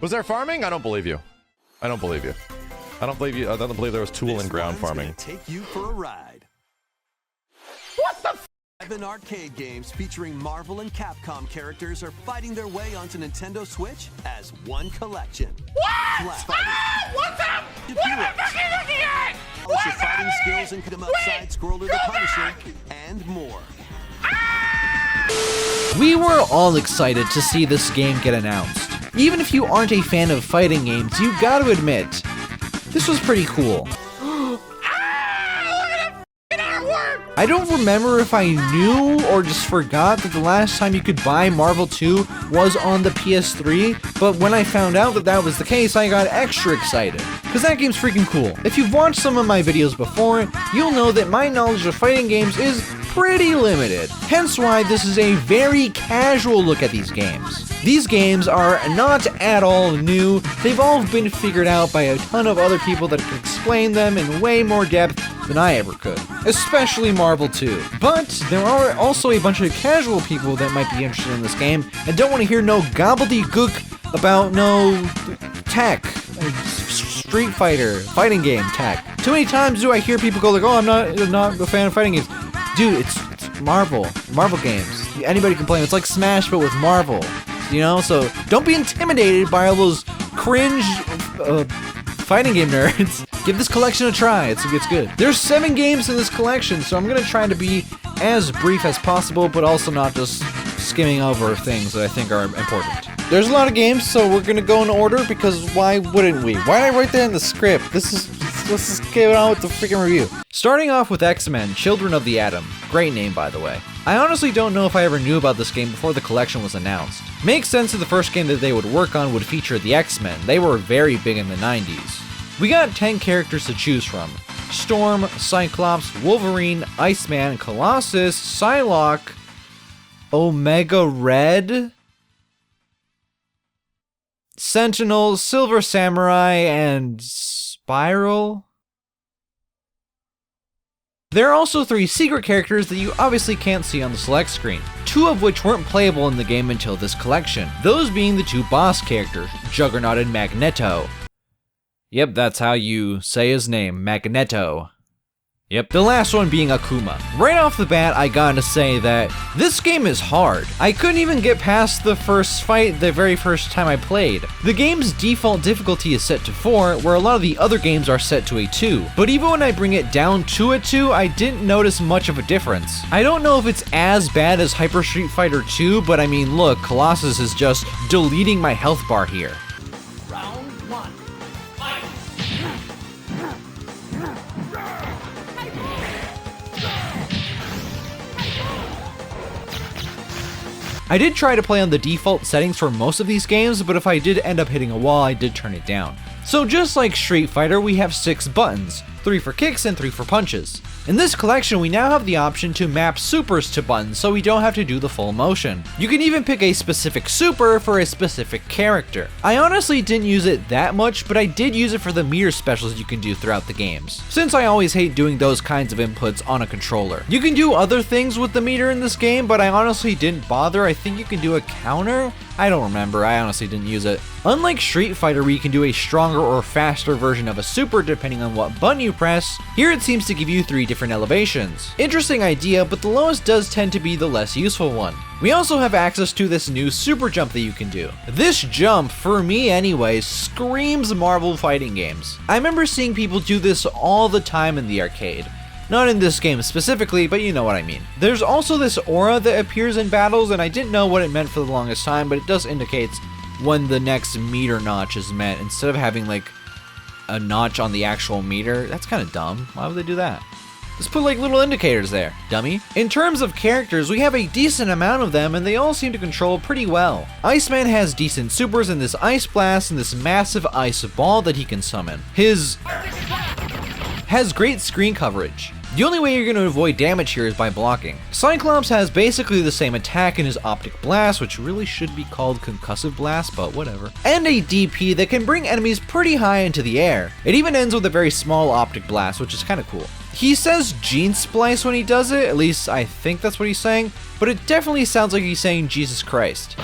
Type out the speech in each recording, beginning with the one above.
Was there farming? I don't believe you. I don't believe you. I don't believe you. I don't believe there was tool and ground farming. Take you for a ride. What the f? 7 arcade games featuring Marvel and Capcom characters are fighting their way onto Nintendo Switch as one collection. What? Ah, what's up? What am I fucking looking at? Polish your fighting skills and come outside Scroller the Punisher and more. We were all excited to see this game get announced. Even if you aren't a fan of fighting games, you gotta admit, this was pretty cool. I don't remember if I knew or just forgot that the last time you could buy Marvel 2 was on the PS3, but when I found out that that was the case, I got extra excited. Because that game's freaking cool. If you've watched some of my videos before, you'll know that my knowledge of fighting games is pretty limited. Hence why this is a very casual look at these games. These games are not at all new. They've all been figured out by a ton of other people that can explain them in way more depth than I ever could. Especially Marvel 2. But there are also a bunch of casual people that might be interested in this game and don't want to hear no gobbledygook about no tech. Street Fighter, fighting game tech. Too many times do I hear people go like, oh, I'm not a fan of fighting games. Dude, it's Marvel games. Anybody can play them. It's like Smash, but with Marvel. You know, so don't be intimidated by all those cringe fighting game nerds. Give this collection a try. It's good. There's 7 games in this collection, so I'm gonna try to be as brief as possible, but also not just skimming over things that I think are important. There's a lot of games, so we're gonna go in order because why wouldn't we? Why did I write that in the script? Let's just get on with the freaking review. Starting off with X-Men, Children of the Atom. Great name, by the way. I honestly don't know if I ever knew about this game before the collection was announced. Makes sense that the first game that they would work on would feature the X-Men. They were very big in the 90s. We got 10 characters to choose from. Storm, Cyclops, Wolverine, Iceman, Colossus, Psylocke, Omega Red, Sentinel, Silver Samurai, and Spiral? There are also 3 secret characters that you obviously can't see on the select screen, 2 of which weren't playable in the game until this collection, those being the 2 boss characters, Juggernaut and Magneto. Yep, that's how you say his name, Magneto. Yep, the last one being Akuma. Right off the bat, I gotta say that this game is hard. I couldn't even get past the first fight the very first time I played. The game's default difficulty is set to 4, where a lot of the other games are set to a 2. But even when I bring it down to a 2, I didn't notice much of a difference. I don't know if it's as bad as Hyper Street Fighter 2, but I mean look, Colossus is just deleting my health bar here. I did try to play on the default settings for most of these games, but if I did end up hitting a wall, I did turn it down. So just like Street Fighter, we have 6 buttons, 3 for kicks and 3 for punches. In this collection, we now have the option to map supers to buttons so we don't have to do the full motion. You can even pick a specific super for a specific character. I honestly didn't use it that much, but I did use it for the meter specials you can do throughout the games, since I always hate doing those kinds of inputs on a controller. You can do other things with the meter in this game, but I honestly didn't bother. I think you can do a counter? I don't remember, I honestly didn't use it. Unlike Street Fighter where you can do a stronger or faster version of a super depending on what button you press, here it seems to give you 3 different elevations. Interesting idea, but the lowest does tend to be the less useful one. We also have access to this new super jump that you can do. This jump, for me anyways, screams Marvel fighting games. I remember seeing people do this all the time in the arcade. Not in this game specifically, but you know what I mean. There's also this aura that appears in battles, and I didn't know what it meant for the longest time, but it does indicate when the next meter notch is met, instead of having like a notch on the actual meter. That's kind of dumb. Why would they do that? Just put like little indicators there, dummy. In terms of characters, we have a decent amount of them and they all seem to control pretty well. Iceman has decent supers in this Ice Blast and this massive ice ball that he can summon. His has great screen coverage. The only way you're going to avoid damage here is by blocking. Cyclops has basically the same attack in his Optic Blast, which really should be called Concussive Blast, but whatever. And a DP that can bring enemies pretty high into the air. It even ends with a very small Optic Blast, which is kind of cool. He says Gene Splice when he does it, at least I think that's what he's saying, but it definitely sounds like he's saying Jesus Christ.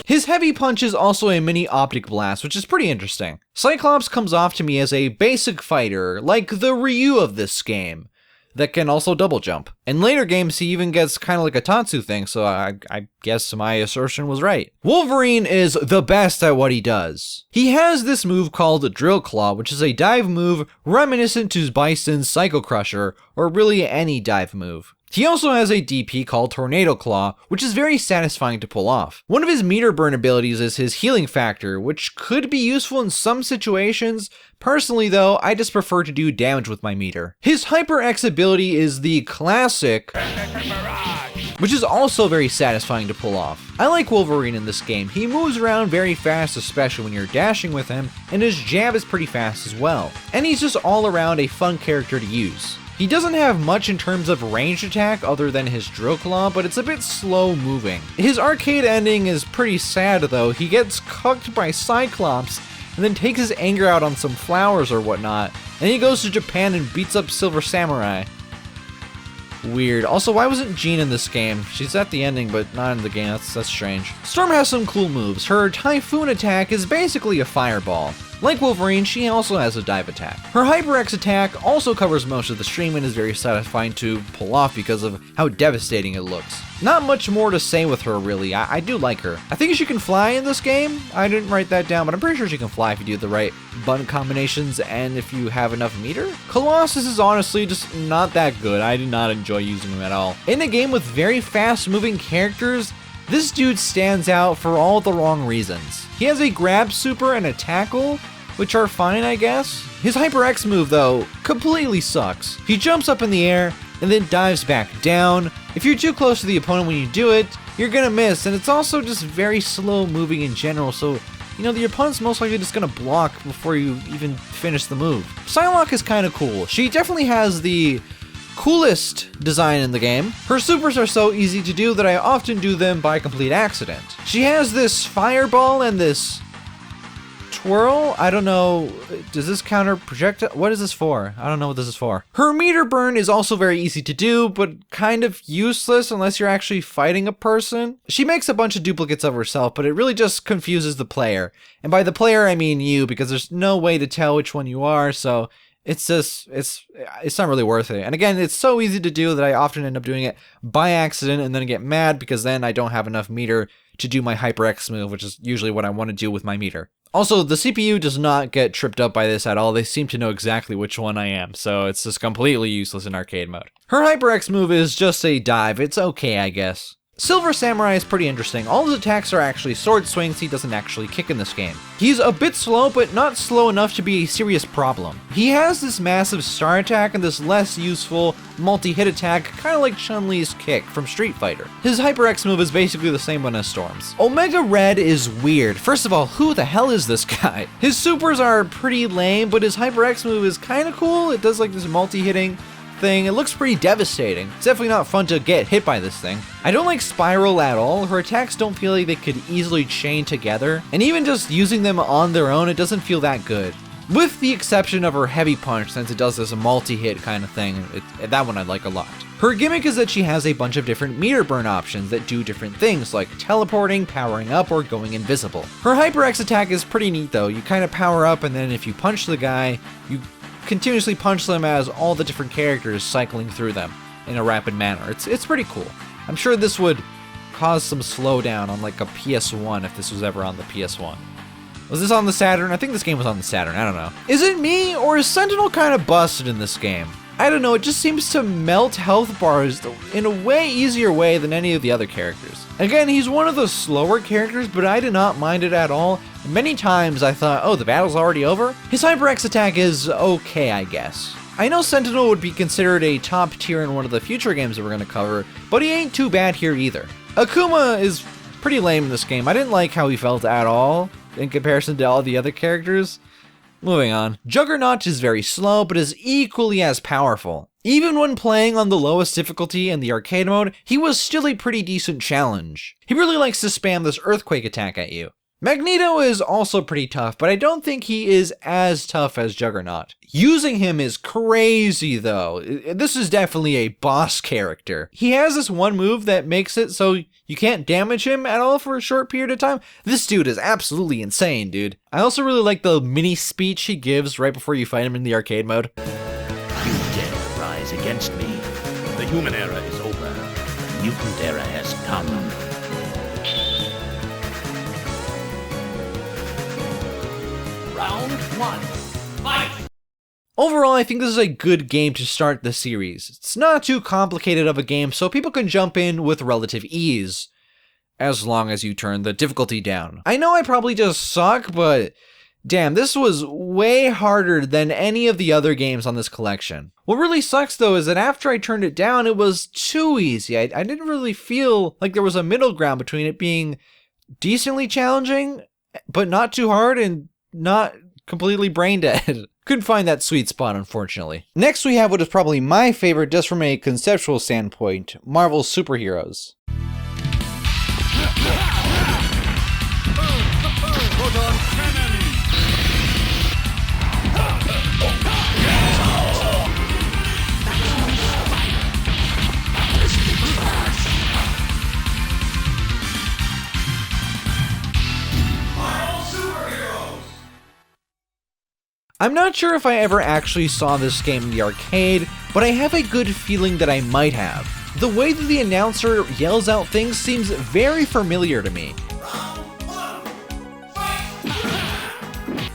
His His heavy punch is also a mini optic blast, which is pretty interesting. Cyclops comes off to me as a basic fighter, like the Ryu of this game, that can also double jump. In later games, he even gets kind of like a Tatsu thing, so I guess my assertion was right. Wolverine is the best at what he does. He has this move called Drill Claw, which is a dive move reminiscent to Bison's Psycho Crusher, or really any dive move. He also has a DP called Tornado Claw, which is very satisfying to pull off. One of his meter burn abilities is his healing factor, which could be useful in some situations. Personally though, I just prefer to do damage with my meter. His Hyper X ability is the classic, which is also very satisfying to pull off. I like Wolverine in this game. He moves around very fast, especially when you're dashing with him, and his jab is pretty fast as well. And he's just all around a fun character to use. He doesn't have much in terms of ranged attack other than his Drill Claw, but it's a bit slow moving. His arcade ending is pretty sad though. He gets cucked by Cyclops and then takes his anger out on some flowers or whatnot, and he goes to Japan and beats up Silver Samurai. Weird. Also, why wasn't Jean in this game? She's at the ending, but not in the game. That's strange. Storm has some cool moves. Her Typhoon attack is basically a fireball. Like Wolverine, she also has a dive attack. Her Hyper X attack also covers most of the stream and is very satisfying to pull off because of how devastating it looks. Not much more to say with her really, I do like her. I think she can fly in this game. I didn't write that down, but I'm pretty sure she can fly if you do the right button combinations and if you have enough meter. Colossus is honestly just not that good. I did not enjoy using him at all. In a game with very fast moving characters, this dude stands out for all the wrong reasons. He has a grab super and a tackle, which are fine I guess. His Hyper X move though, completely sucks. He jumps up in the air and then dives back down. If you're too close to the opponent when you do it, you're gonna miss, and it's also just very slow moving in general, so you know, the opponent's most likely just gonna block before you even finish the move. Psylocke is kinda cool. She definitely has the coolest design in the game. Her supers are so easy to do that I often do them by complete accident. She has this fireball and this twirl. I don't know, does this counter projectile? What is this for? I don't know what this is for. Her meter burn is also very easy to do, but kind of useless unless you're actually fighting a person. She makes a bunch of duplicates of herself, but it really just confuses the player. And by the player, I mean you, because there's no way to tell which one you are, so it's just, it's not really worth it. And again, it's so easy to do that I often end up doing it by accident and then get mad because then I don't have enough meter to do my Hyper X move, which is usually what I want to do with my meter. Also, the CPU does not get tripped up by this at all. They seem to know exactly which one I am, so it's just completely useless in arcade mode. Her Hyper X move is just a dive. It's okay, I guess. Silver Samurai is pretty interesting. All his attacks are actually sword swings. He doesn't actually kick in this game. He's a bit slow, but not slow enough to be a serious problem. He has this massive star attack and this less useful multi-hit attack, kind of like Chun-Li's kick from Street Fighter. His Hyper X move is basically the same one as Storm's. Omega Red is weird. First of all, who the hell is this guy? His supers are pretty lame, but his Hyper X move is kind of cool. It does like this multi-hitting thing. It looks pretty devastating. It's definitely not fun to get hit by this thing. I don't like Spiral at all. Her attacks don't feel like they could easily chain together, and even just using them on their own, it doesn't feel that good. With the exception of her heavy punch, since it does this multi-hit kind of thing. That one I like a lot. Her gimmick is that she has a bunch of different meter burn options that do different things, like teleporting, powering up, or going invisible. Her Hyper X attack is pretty neat though. You kind of power up, and then if you punch the guy, you continuously punch them as all the different characters cycling through them in a rapid manner. It's pretty cool. I'm sure this would cause some slowdown on like a PS1 if this was ever on the PS1. Was this on the Saturn? I think this game was on the Saturn, I don't know. Is it me, or is Sentinel kind of busted in this game? I don't know, it just seems to melt health bars in a way easier way than any of the other characters. Again, he's one of the slower characters, but I did not mind it at all. Many times I thought, oh, the battle's already over? His Hyper X attack is okay, I guess. I know Sentinel would be considered a top tier in one of the future games that we're going to cover, but he ain't too bad here either. Akuma is pretty lame in this game. I didn't like how he felt at all in comparison to all the other characters. Moving on. Juggernaut is very slow, but is equally as powerful. Even when playing on the lowest difficulty in the arcade mode, he was still a pretty decent challenge. He really likes to spam this earthquake attack at you. Magneto is also pretty tough, but I don't think he is as tough as Juggernaut. Using him is crazy though. This is definitely a boss character. He has this one move that makes it so You can't damage him at all for a short period of time? This dude is absolutely insane, dude. I also really like the mini speech he gives right before you fight him in the arcade mode. You dare rise against me? The human era is over. The mutant era has come. Round one, fight! Overall, I think this is a good game to start the series. It's not too complicated of a game, so people can jump in with relative ease, as long as you turn the difficulty down. I know I probably just suck, but damn, this was way harder than any of the other games on this collection. What really sucks though is that after I turned it down, it was too easy. I didn't really feel like there was a middle ground between it being decently challenging, but not too hard and not completely brain dead. Couldn't find that sweet spot, unfortunately. Next we have what is probably my favorite just from a conceptual standpoint, Marvel's superheroes. I'm not sure if I ever actually saw this game in the arcade, but I have a good feeling that I might have. The way that the announcer yells out things seems very familiar to me.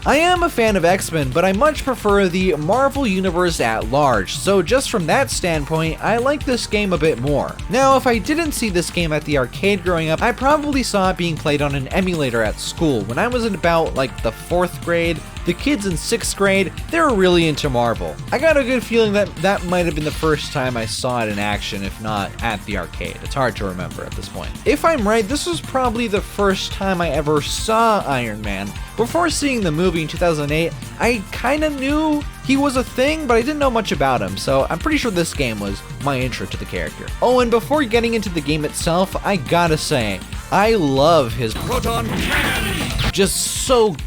I am a fan of X-Men, but I much prefer the Marvel Universe at large, so just from that standpoint, I like this game a bit more. Now, if I didn't see this game at the arcade growing up, I probably saw it being played on an emulator at school. When I was in about like the 4th grade, the kids in 6th grade, they were really into Marvel. I got a good feeling that that might have been the first time I saw it in action, if not at the arcade. It's hard to remember at this point. If I'm right, this was probably the first time I ever saw Iron Man. Before seeing the movie in 2008, I kinda knew he was a thing, but I didn't know much about him, so I'm pretty sure this game was my intro to the character. Oh, and before getting into the game itself, I gotta say, I love his proton cannon! Just so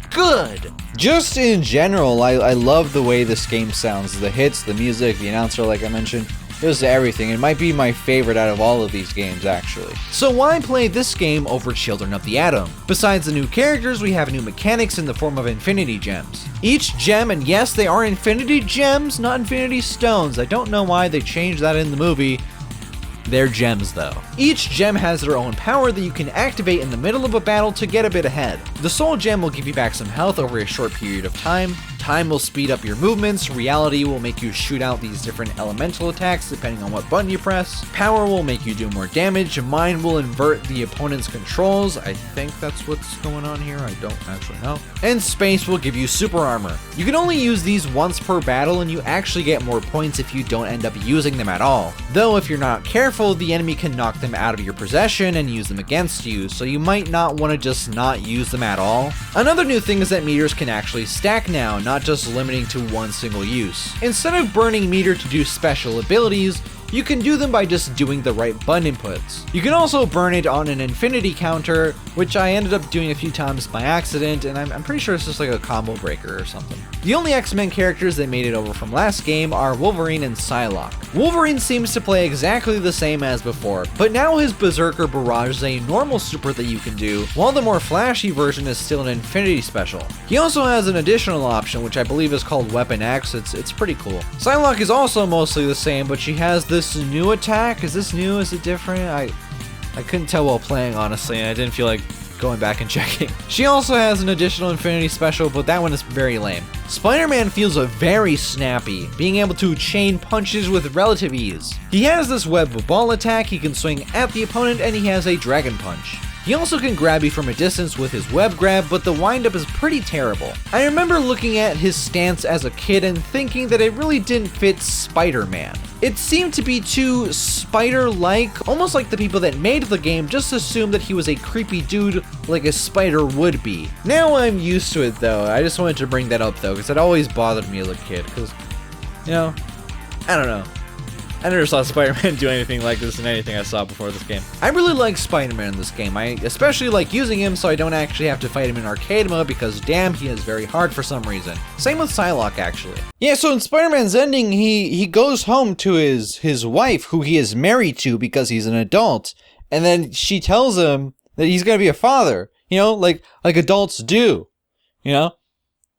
good! Just in general, I love the way this game sounds. The hits, the music, the announcer like I mentioned. Just everything. It might be my favorite out of all of these games, actually. So why play this game over Children of the Atom? Besides the new characters, we have new mechanics in the form of Infinity Gems. Each gem, and yes, they are Infinity Gems, not Infinity Stones. I don't know why they changed that in the movie. They're gems though. Each gem has their own power that you can activate in the middle of a battle to get a bit ahead. The Soul Gem will give you back some health over a short period of time. Time will speed up your movements, Reality will make you shoot out these different elemental attacks depending on what button you press, Power will make you do more damage, Mind will invert the opponent's controls, I think that's what's going on here, I don't actually know, and Space will give you super armor. You can only use these once per battle and you actually get more points if you don't end up using them at all. Though if you're not careful, the enemy can knock them out of your possession and use them against you, so you might not want to just not use them at all. Another new thing is that meters can actually stack now, not just limiting to one single use. Instead of burning meter to do special abilities, you can do them by just doing the right button inputs. You can also burn it on an infinity counter, which I ended up doing a few times by accident, and I'm pretty sure it's just like a combo breaker or something. The only X-Men characters that made it over from last game are Wolverine and Psylocke. Wolverine seems to play exactly the same as before, but now his Berserker Barrage is a normal super that you can do, while the more flashy version is still an infinity special. He also has an additional option, which I believe is called Weapon X. It's pretty cool. Psylocke is also mostly the same, but she has this new attack. Is this new? Is it different? I couldn't tell while playing, honestly, and I didn't feel like going back and checking. She also has an additional infinity special, but that one is very lame. Spider-Man feels very snappy, being able to chain punches with relative ease. He has this web ball attack, he can swing at the opponent, and he has a dragon punch. He also can grab you from a distance with his web grab, but the windup is pretty terrible. I remember looking at his stance as a kid and thinking that it really didn't fit Spider-Man. It seemed to be too spider-like, almost like the people that made the game just assumed that he was a creepy dude like a spider would be. Now I'm used to it though. I just wanted to bring that up though, because it always bothered me as a kid, because, you know, I don't know. I never saw Spider-Man do anything like this in anything I saw before this game. I really like Spider-Man in this game. I especially like using him so I don't actually have to fight him in arcade mode because damn, he is very hard for some reason. Same with Psylocke actually. Yeah, so in Spider-Man's ending, he goes home to his wife who he is married to because he's an adult. And then she tells him that he's gonna be a father, you know, like adults do, you know?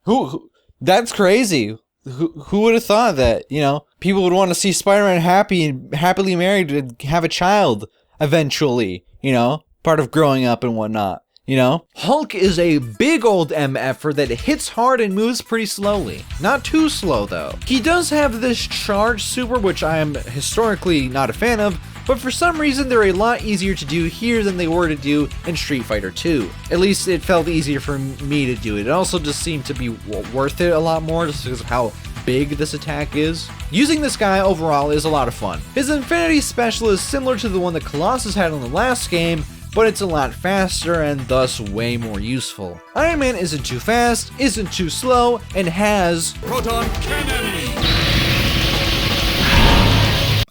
Who that's crazy. Who would have thought that, you know, people would want to see Spider-Man happy and happily married and have a child eventually, you know, part of growing up and whatnot, you know? Hulk is a big old MFer that hits hard and moves pretty slowly. Not too slow though. He does have this charge super, which I am historically not a fan of, but for some reason they're a lot easier to do here than they were to do in Street Fighter 2. At least it felt easier for me to do it. It also just seemed to be worth it a lot more just because of how big this attack is. Using this guy overall is a lot of fun. His Infinity Special is similar to the one that Colossus had in the last game, but it's a lot faster and thus way more useful. Iron Man isn't too fast, isn't too slow, and has Proton Cannon!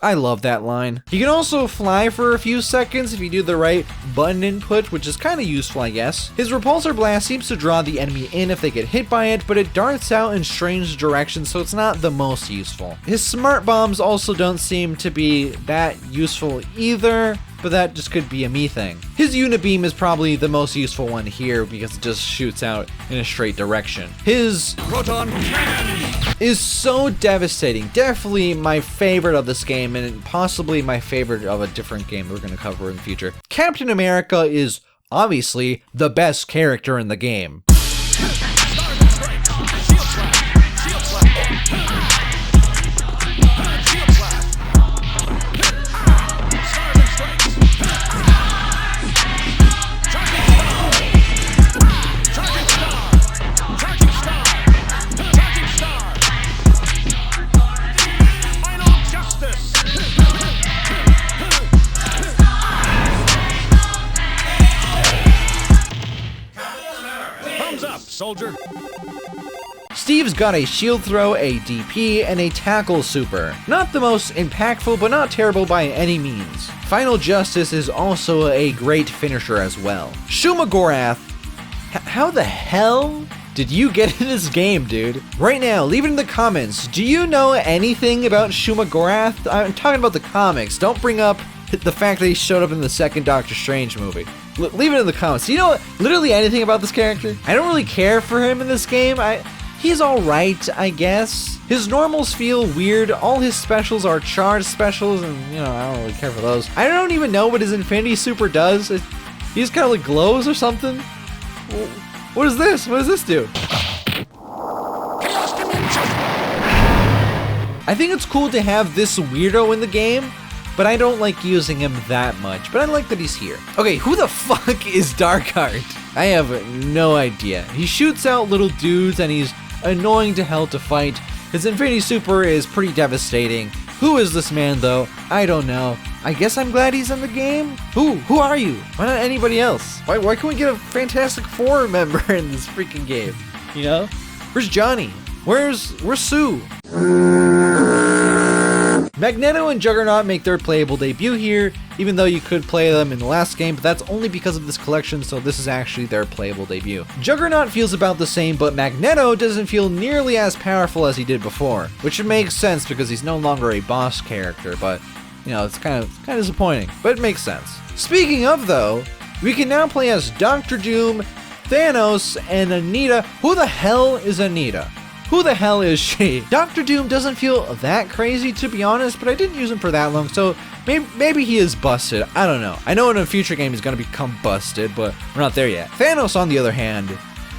I love that line. You can also fly for a few seconds if you do the right button input, which is kind of useful, I guess. His repulsor blast seems to draw the enemy in if they get hit by it, but it darts out in strange directions, so it's not the most useful. His smart bombs also don't seem to be that useful either, but that just could be a me thing. His Unibeam is probably the most useful one here because it just shoots out in a straight direction. His Proton Cannon is so devastating. Definitely my favorite of this game and possibly my favorite of a different game we're going to cover in the future. Captain America is obviously the best character in the game. Soldier. Steve's got a shield throw, a DP, and a tackle super. Not the most impactful, but not terrible by any means. Final Justice is also a great finisher as well. Shumagorath, how the hell did you get in this game, dude? Right now, leave it in the comments. Do you know anything about Shumagorath? I'm talking about the comics. Don't bring up the fact that he showed up in the second Doctor Strange movie. Leave it in the comments. Do you know literally anything about this character? I don't really care for him in this game. He's alright, I guess. His normals feel weird. All his specials are charge specials, and you know, I don't really care for those. I don't even know what his Infinity Super does. He just kind of like glows or something. What is this? What does this do? I think it's cool to have this weirdo in the game, but I don't like using him that much, but I like that he's here. Okay, who the fuck is Darkheart? I have no idea. He shoots out little dudes and he's annoying to hell to fight. His Infinity Super is pretty devastating. Who is this man though? I don't know. I guess I'm glad he's in the game? Who are you? Why not anybody else? Why can't we get a Fantastic Four member in this freaking game? You know? Where's Johnny? Where's Sue? Magneto and Juggernaut make their playable debut here, even though you could play them in the last game, but that's only because of this collection, so this is actually their playable debut. Juggernaut feels about the same, but Magneto doesn't feel nearly as powerful as he did before, which makes sense because he's no longer a boss character, but, you know, it's kind of disappointing, but it makes sense. Speaking of, though, we can now play as Dr. Doom, Thanos, and Anita. Who the hell is Anita? Who the hell is she? Dr. Doom doesn't feel that crazy, to be honest, but I didn't use him for that long, so maybe he is busted. I don't know. I know in a future game he's gonna become busted, but we're not there yet. Thanos, on the other hand,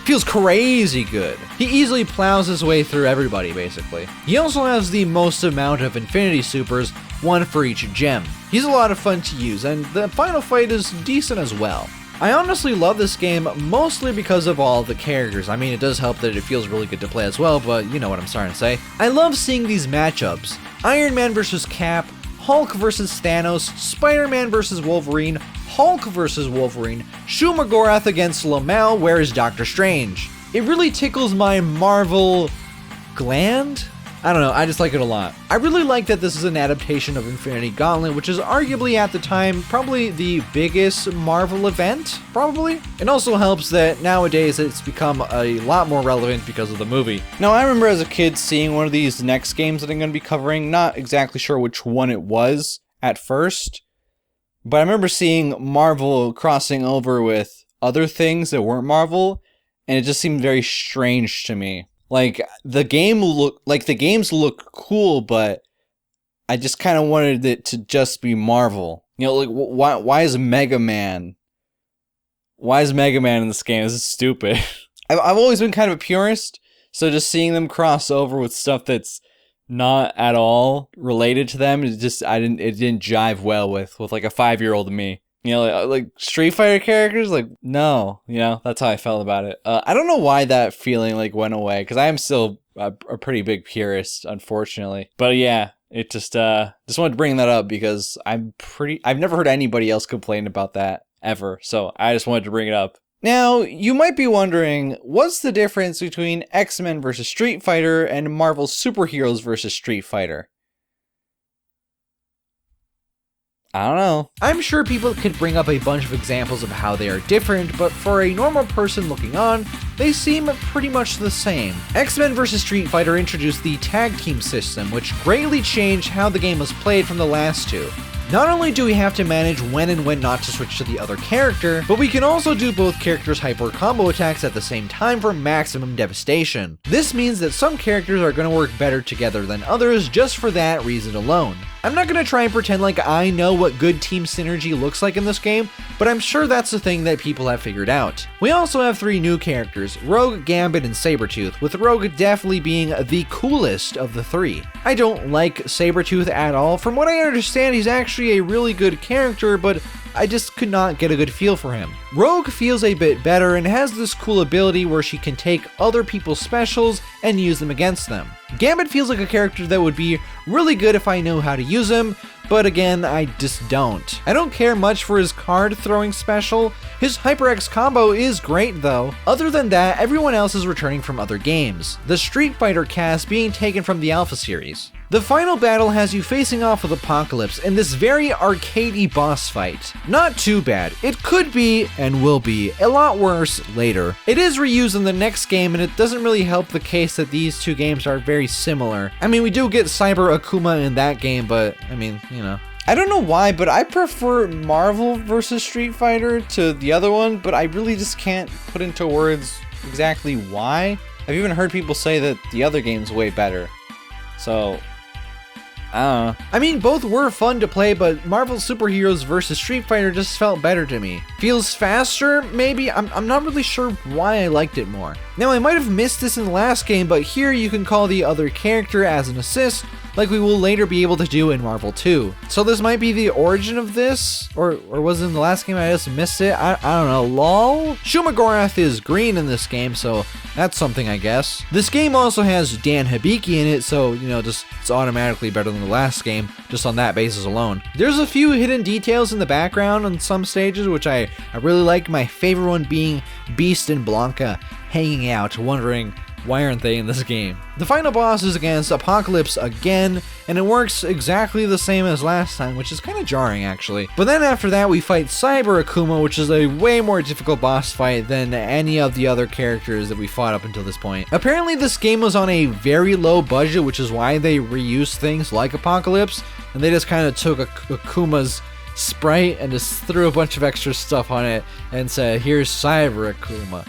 feels crazy good. He easily plows his way through everybody, basically. He also has the most amount of Infinity Supers, one for each gem. He's a lot of fun to use, and the final fight is decent as well. I honestly love this game mostly because of all the characters. I mean, it does help that it feels really good to play as well, but you know what I'm starting to say. I love seeing these matchups. Iron Man versus Cap, Hulk versus Thanos, Spider-Man versus Wolverine, Hulk versus Wolverine, Shumagorath against Lamau, where is Doctor Strange? It really tickles my Marvel gland? I don't know, I just like it a lot. I really like that this is an adaptation of Infinity Gauntlet, which is arguably at the time probably the biggest Marvel event, probably. It also helps that nowadays it's become a lot more relevant because of the movie. Now, I remember as a kid seeing one of these next games that I'm going to be covering, not exactly sure which one it was at first, but I remember seeing Marvel crossing over with other things that weren't Marvel, and it just seemed very strange to me. Like the games look cool, but I just kind of wanted it to just be Marvel. You know, like why is Mega Man? Why is Mega Man in this game? This is stupid. I've always been kind of a purist, so just seeing them cross over with stuff that's not at all related to them, it didn't jive well with like a 5-year-old me. You know, like Street Fighter characters, like, no, you know, that's how I felt about it. I don't know why that feeling like went away, because I am still a pretty big purist, unfortunately. But yeah, it just wanted to bring that up because I've never heard anybody else complain about that ever, so I just wanted to bring it up. Now, you might be wondering, what's the difference between X-Men vs. Street Fighter and Marvel Superheroes vs. Street Fighter? I don't know. I'm sure people could bring up a bunch of examples of how they are different, but for a normal person looking on, they seem pretty much the same. X-Men vs. Street Fighter introduced the tag team system, which greatly changed how the game was played from the last two. Not only do we have to manage when and when not to switch to the other character, but we can also do both characters' hyper combo attacks at the same time for maximum devastation. This means that some characters are going to work better together than others just for that reason alone. I'm not going to try and pretend like I know what good team synergy looks like in this game, but I'm sure that's the thing that people have figured out. We also have 3 new characters, Rogue, Gambit, and Sabretooth, with Rogue definitely being the coolest of the 3. I don't like Sabretooth at all. From what I understand, he's actually a really good character, but I just could not get a good feel for him. Rogue feels a bit better and has this cool ability where she can take other people's specials and use them against them. Gambit feels like a character that would be really good if I know how to use him, but again, I just don't. I don't care much for his card throwing special. His Hyper X combo is great though. Other than that, everyone else is returning from other games, the Street Fighter cast being taken from the Alpha series. The final battle has you facing off with Apocalypse in this very arcadey boss fight. Not too bad. It could be, and will be, a lot worse later. It is reused in the next game, and it doesn't really help the case that these two games are very similar. I mean, we do get Cyber Akuma in that game, but, I mean, you know. I don't know why, but I prefer Marvel vs. Street Fighter to the other one, but I really just can't put into words exactly why. I've even heard people say that the other game's way better. So, I don't know. I mean, both were fun to play, but Marvel Superheroes vs. Street Fighter just felt better to me. Feels faster, maybe? I'm not really sure why I liked it more. Now, I might have missed this in the last game, but here you can call the other character as an assist, like we will later be able to do in Marvel 2. So this might be the origin of this? Or was it in the last game I just missed it? I don't know, lol? Shumagorath is green in this game, so that's something I guess. This game also has Dan Hibiki in it, so, you know, just it's automatically better than the last game, just on that basis alone. There's a few hidden details in the background on some stages, which I really like, my favorite one being Beast and Blanca hanging out, wondering, why aren't they in this game? The final boss is against Apocalypse again, and it works exactly the same as last time, which is kind of jarring actually. But then after that we fight Cyber Akuma, which is a way more difficult boss fight than any of the other characters that we fought up until this point. Apparently this game was on a very low budget, which is why they reused things like Apocalypse, and they just kind of took Akuma's sprite and just threw a bunch of extra stuff on it and said, here's Cyber Akuma.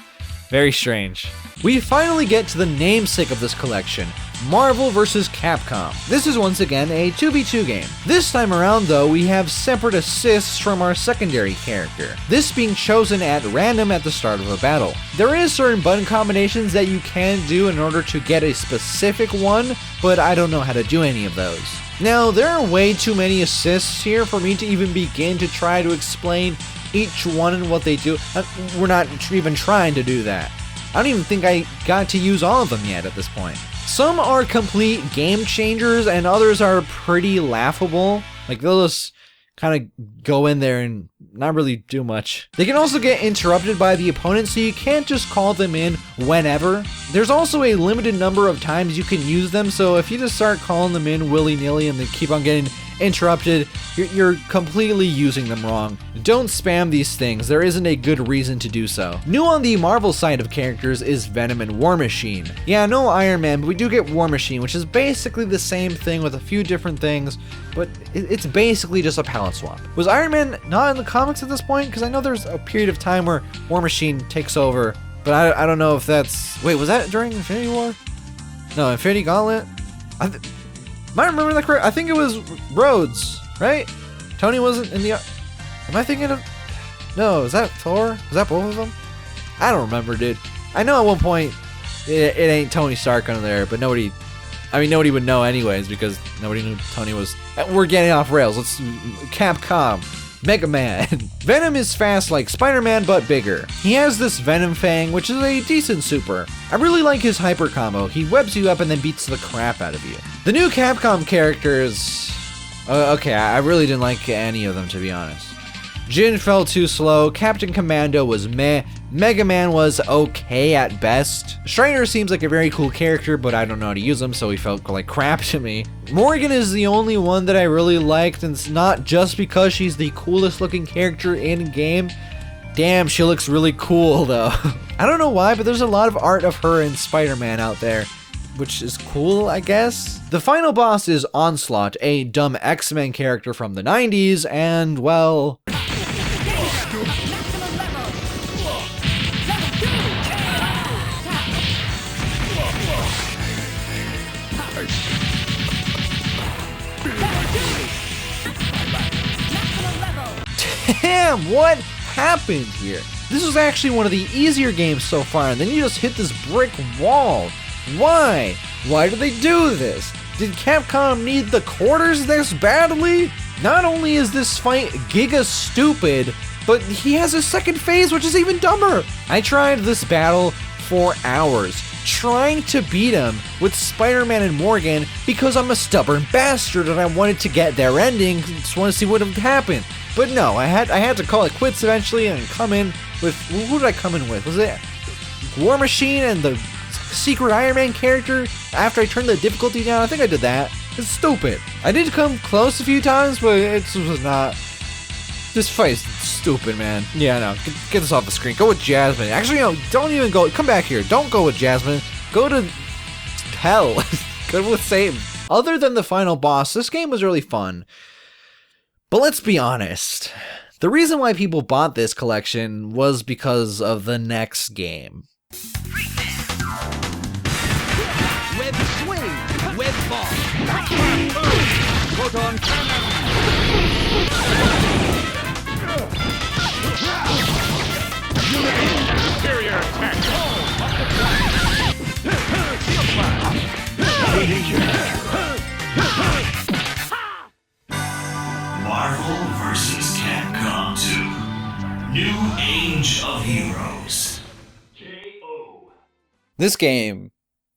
Very strange. We finally get to the namesake of this collection, Marvel vs. Capcom. This is once again a 2v2 game. This time around though, we have separate assists from our secondary character, this being chosen at random at the start of a battle. There is certain button combinations that you can do in order to get a specific one, but I don't know how to do any of those. Now, there are way too many assists here for me to even begin to try to explain each one and what they do. We're not even trying to do that. I don't even think I got to use all of them yet at this point. Some are complete game changers and others are pretty laughable. Like they'll just kind of go in there and not really do much. They can also get interrupted by the opponent, so you can't just call them in whenever. There's also a limited number of times you can use them, so if you just start calling them in willy-nilly and they keep on getting interrupted, you're completely using them wrong. Don't spam these things, there isn't a good reason to do so. New on the Marvel side of characters is Venom and War Machine. Yeah, no Iron Man, but we do get War Machine, which is basically the same thing with a few different things, but it's basically just a palette swap. Was Iron Man not in the comics at this point? Because I know there's a period of time where War Machine takes over, but I don't know if that's... Wait, was that during Infinity War? No, Infinity Gauntlet? Am I remembering that correct? I think it was Rhodes, right? Tony wasn't in the... Am I thinking of... No, is that Thor? Was that both of them? I don't remember, dude. I know at one point it ain't Tony Stark under there, but nobody would know anyways because nobody knew Tony was... We're getting off rails. Let's... Capcom. Mega Man. Venom is fast like Spider-Man, but bigger. He has this Venom Fang, which is a decent super. I really like his hyper combo. He webs you up and then beats the crap out of you. The new Capcom characters... okay, I really didn't like any of them, to be honest. Jin felt too slow, Captain Commando was meh, Mega Man was okay at best. Strider seems like a very cool character, but I don't know how to use him, so he felt like crap to me. Morgan is the only one that I really liked, and it's not just because she's the coolest looking character in game. Damn, she looks really cool though. I don't know why, but there's a lot of art of her in Spider-Man out there, which is cool, I guess. The final boss is Onslaught, a dumb X-Men character from the 90s, and well... Damn, what happened here? This was actually one of the easier games so far, and then you just hit this brick wall. Why? Why did they do this? Did Capcom need the quarters this badly? Not only is this fight giga stupid, but he has a second phase which is even dumber. I tried this battle for hours, trying to beat him with Spider-Man and Morgan because I'm a stubborn bastard and I wanted to get their ending, just want to see what would happen. But no, I had to call it quits eventually and come in with... Who did I come in with? Was it War Machine and the secret Iron Man character after I turned the difficulty down? I think I did that. It's stupid. I did come close a few times, but it was not... This fight is stupid, man. Yeah, no, get this off the screen. Go with Jasmine. Actually, no, don't even go... Come back here. Don't go with Jasmine. Go to hell. Go with Satan. Other than the final boss, this game was really fun. But let's be honest, the reason why people bought this collection was because of the next game. Web swing, web ball, photon cannon. Superior attack. Marvel vs. Capcom 2. New Age of Heroes. This game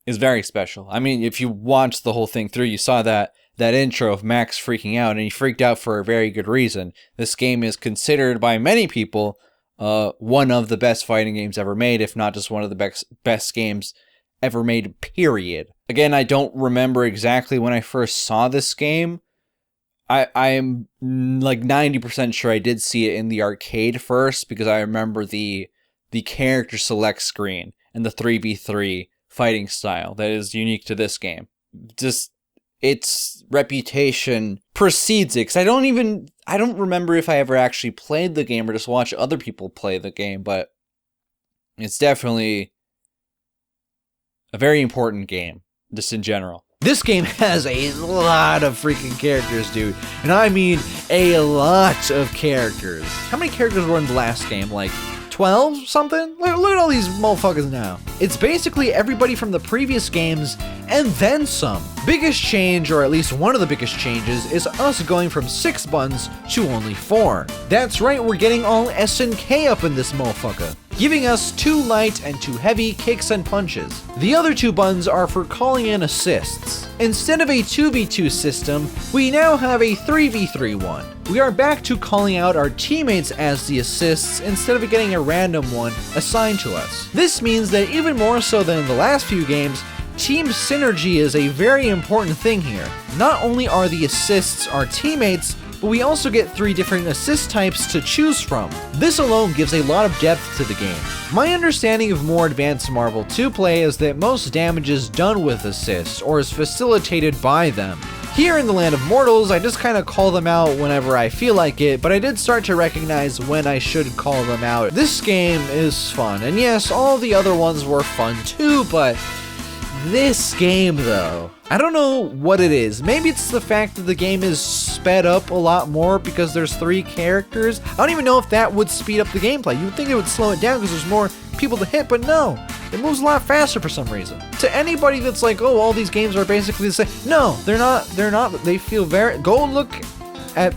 is very special. I mean, if you watched the whole thing through, you saw that intro of Max freaking out, and he freaked out for a very good reason. This game is considered by many people one of the best fighting games ever made, if not just one of the best games ever made, period. Again, I don't remember exactly when I first saw this game. I'm like 90% sure I did see it in the arcade first, because I remember the character select screen and the 3v3 fighting style that is unique to this game. Just its reputation precedes it, because I don't remember if I ever actually played the game or just watched other people play the game, but it's definitely a very important game, just in general. This game has a lot of freaking characters, dude. And I mean a lot of characters. How many characters were in the last game? Like 12 something? Look at all these motherfuckers now. It's basically everybody from the previous games and then some. Biggest change, or at least one of the biggest changes, is us going from 6 buttons to only 4. That's right, we're getting all S and K up in this motherfucker, giving us 2 light and 2 heavy kicks and punches. The other 2 buttons are for calling in assists. Instead of a 2v2 system, we now have a 3v3 one. We are back to calling out our teammates as the assists instead of getting a random one assigned to us. This means that even more so than in the last few games, Team synergy is a very important thing here. Not only are the assists our teammates, but we also get 3 different assist types to choose from. This alone gives a lot of depth to the game. My understanding of more advanced Marvel 2 play is that most damage is done with assists, or is facilitated by them. Here in the Land of Mortals, I just kind of call them out whenever I feel like it, but I did start to recognize when I should call them out. This game is fun, and yes, all the other ones were fun too, but this game though, I don't know what it is. Maybe it's the fact that the game is sped up a lot more because there's 3 characters. I don't even know if that would speed up the gameplay. You would think it would slow it down because there's more people to hit, but no. It moves a lot faster for some reason. To anybody that's like, oh, all these games are basically the same. No, they're not. They feel very... Go look at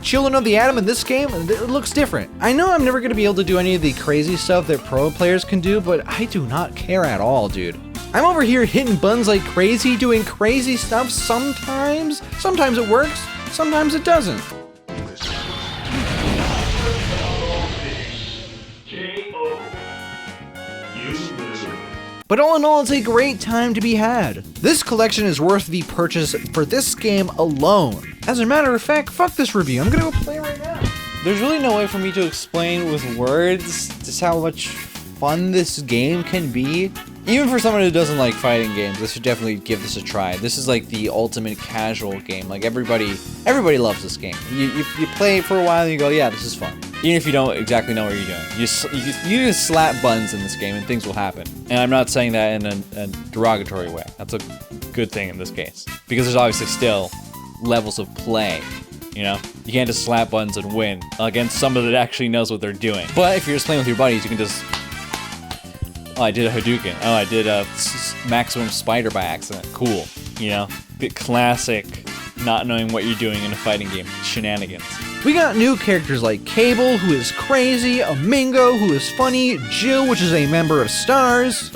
Children of the Atom in this game, and it looks different. I know I'm never going to be able to do any of the crazy stuff that pro players can do, but I do not care at all, dude. I'm over here hitting buttons like crazy, doing crazy stuff sometimes. Sometimes it works, sometimes it doesn't. But all in all, it's a great time to be had. This collection is worth the purchase for this game alone. As a matter of fact, fuck this review, I'm gonna go play right now. There's really no way for me to explain with words just how much fun this game can be. Even for someone who doesn't like fighting games, I should definitely give this a try. This is like the ultimate casual game. Like everybody loves this game. You play it for a while and you go, yeah, this is fun. Even if you don't exactly know what you're doing. You just slap buttons in this game and things will happen. And I'm not saying that in a derogatory way. That's a good thing in this case. Because there's obviously still levels of play. You know? You can't just slap buttons and win against someone that actually knows what they're doing. But if you're just playing with your buddies, you can just... Oh, I did a Hadouken. Oh, I did a maximum spider by accident. Cool. You know? Bit classic not knowing what you're doing in a fighting game. Shenanigans. We got new characters like Cable, who is crazy, Amingo, who is funny, Jill, which is a member of Stars.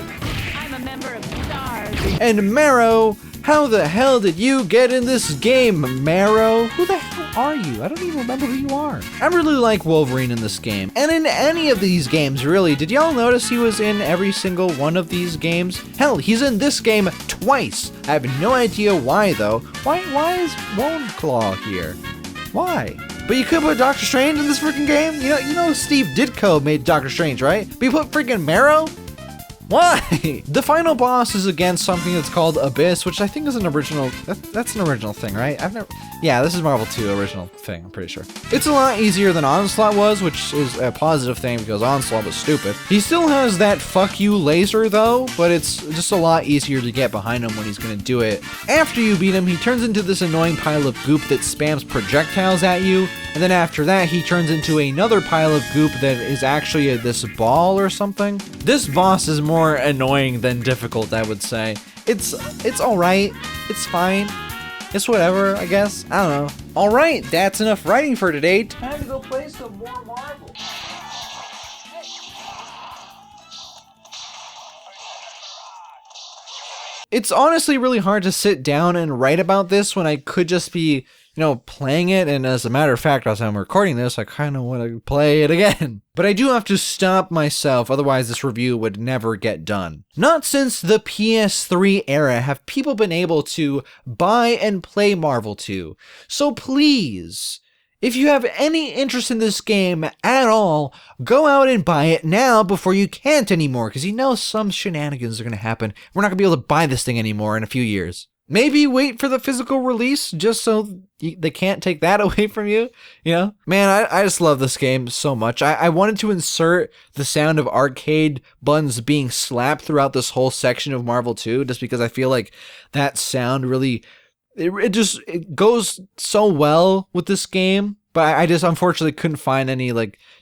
I'm a member of Stars. And Marrow. How the hell did you get in this game, Marrow? Who the hell are you? I don't even remember who you are. I really like Wolverine in this game. And in any of these games, really. Did y'all notice he was in every single one of these games? Hell, he's in this game twice. I have no idea why, though. Why is Bone Claw here? Why? But you could put Doctor Strange in this freaking game? You know Steve Ditko made Doctor Strange, right? But you put freaking Marrow? Why? The final boss is against something that's called Abyss, which I think is an original... That's an original thing, right? Yeah, this is Marvel 2 original thing, I'm pretty sure. It's a lot easier than Onslaught was, which is a positive thing because Onslaught was stupid. He still has that fuck you laser, though, but it's just a lot easier to get behind him when he's gonna do it. After you beat him, he turns into this annoying pile of goop that spams projectiles at you, and then after that, he turns into another pile of goop that is actually this ball or something. This boss is more annoying than difficult, I would say. It's alright. It's fine. It's whatever, I guess. I don't know. Alright, that's enough writing for today. Time to go play some more Marvel. It's honestly really hard to sit down and write about this when I could just be, playing it, and as a matter of fact, as I'm recording this, I kind of want to play it again. But I do have to stop myself, otherwise this review would never get done. Not since the PS3 era have people been able to buy and play Marvel 2. So please, if you have any interest in this game at all, go out and buy it now before you can't anymore, because some shenanigans are going to happen. We're not going to be able to buy this thing anymore in a few years. Maybe wait for the physical release just so they can't take that away from you, Man, I just love this game so much. I wanted to insert the sound of arcade buttons being slapped throughout this whole section of Marvel 2, just because I feel like that sound really, it goes so well with this game. But I just unfortunately couldn't find any,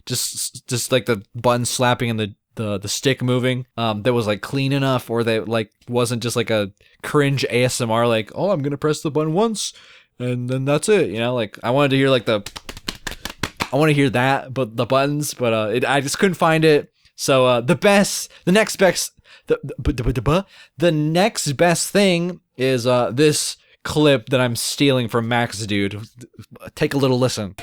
just like the button slapping and the stick moving that was clean enough, or that wasn't just like a cringe ASMR oh, I'm gonna press the button once and then that's it, I wanted to hear I want to hear that, but the buttons, but I just couldn't find it. So the next best thing is this clip that I'm stealing from Max Dude. Take a little listen.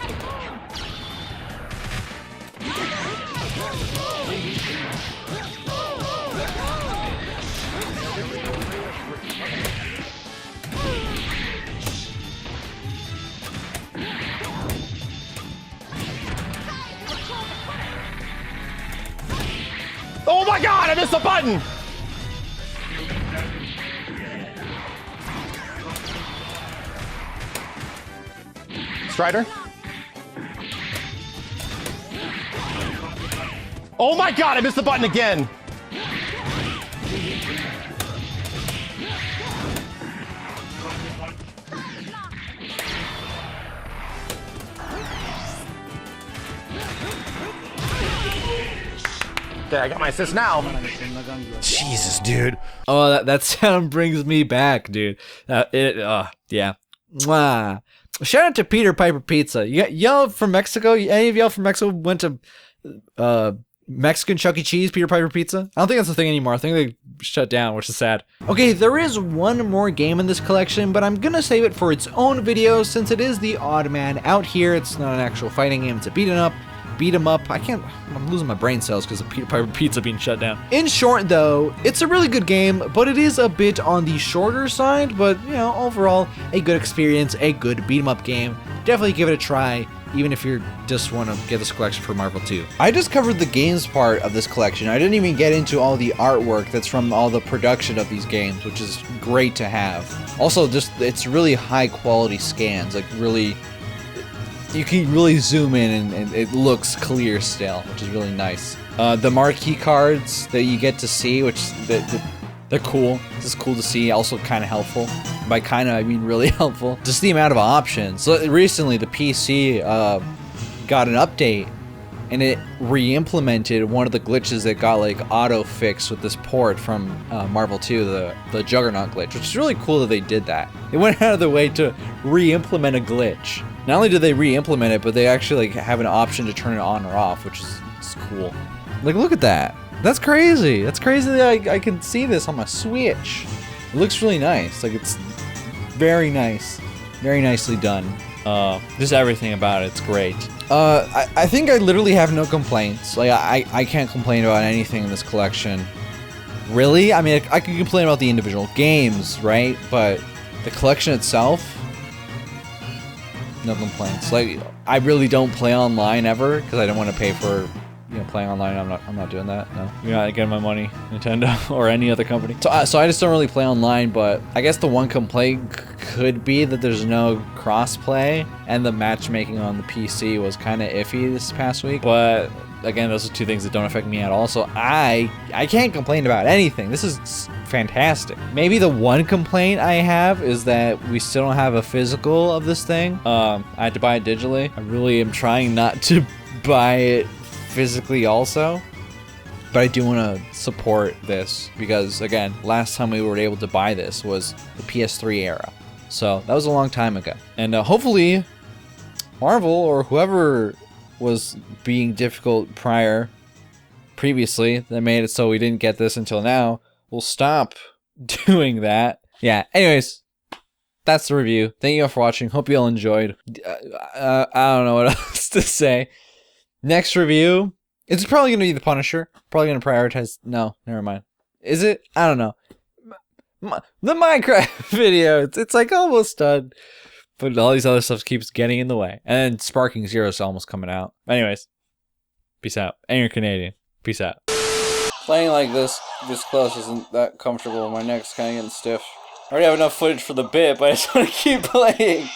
missed the button! Strider? Oh my god, I missed the button again! Okay, I got my assist now. Jesus, dude. Oh, that sound brings me back, dude. Yeah. Mwah. Shout out to Peter Piper Pizza. Y'all from Mexico? Any of y'all from Mexico went to Mexican Chuck E. Cheese, Peter Piper Pizza? I don't think that's a thing anymore. I think they shut down, which is sad. Okay, there is one more game in this collection, but I'm gonna save it for its own video since it is the odd man out here. It's not an actual fighting game, it's a beat 'em up. I'm losing my brain cells because of Peter Piper Pizza being shut down. In short though, it's a really good game, but it is a bit on the shorter side, but you know, overall, a good experience, a good beat 'em up game. Definitely give it a try, even if you just want to get this collection for Marvel 2. I just covered the games part of this collection. I didn't even get into all the artwork that's from all the production of these games, which is great to have. Also, just it's really high quality scans, like really, you can really zoom in and it looks clear still, which is really nice. The marquee cards that you get to see, which they're cool. This is cool to see, also kind of helpful. By kind of, I mean really helpful. Just the amount of options. So recently, the PC got an update, and it re-implemented one of the glitches that got like auto-fixed with this port from Marvel 2, the Juggernaut glitch, which is really cool that they did that. They went out of their way to re-implement a glitch. Not only did they re-implement it, but they actually like have an option to turn it on or off, which is cool. Like, look at that. That's crazy. That's crazy that I can see this on my Switch. It looks really nice. Like, it's very nice. Very nicely done. Just everything about it's great. I think I literally have no complaints. Like, I can't complain about anything in this collection. Really? I mean, I can complain about the individual games, right? But the collection itself, no complaints. Like, I really don't play online ever because I don't want to pay for, you know, playing online. I'm not doing that. No, you're not getting my money, Nintendo or any other company. So I just don't really play online. But I guess the one complaint could be that there's no cross-play, and the matchmaking on the PC was kind of iffy this past week. But again, those are two things that don't affect me at all. So I can't complain about anything. This is fantastic. Maybe the one complaint I have is that we still don't have a physical of this thing. I had to buy it digitally. I really am trying not to buy it physically also, but I do want to support this because, again, last time we were able to buy this was the PS3 era, so that was a long time ago. And hopefully Marvel or whoever was being difficult previously that made it so we didn't get this until now will stop doing that. Yeah, anyways, that's the review. Thank you all for watching. Hope you all enjoyed. I don't know what else to say. Next review, it's probably going to be the Punisher. Probably going to prioritize... No, never mind. Is it? I don't know. The Minecraft video, it's like almost done. But all these other stuff keeps getting in the way. And then Sparking Zero is almost coming out. Anyways, peace out. And you're Canadian. Peace out. Playing like this close isn't that comfortable. My neck's kind of getting stiff. I already have enough footage for the bit, but I just want to keep playing.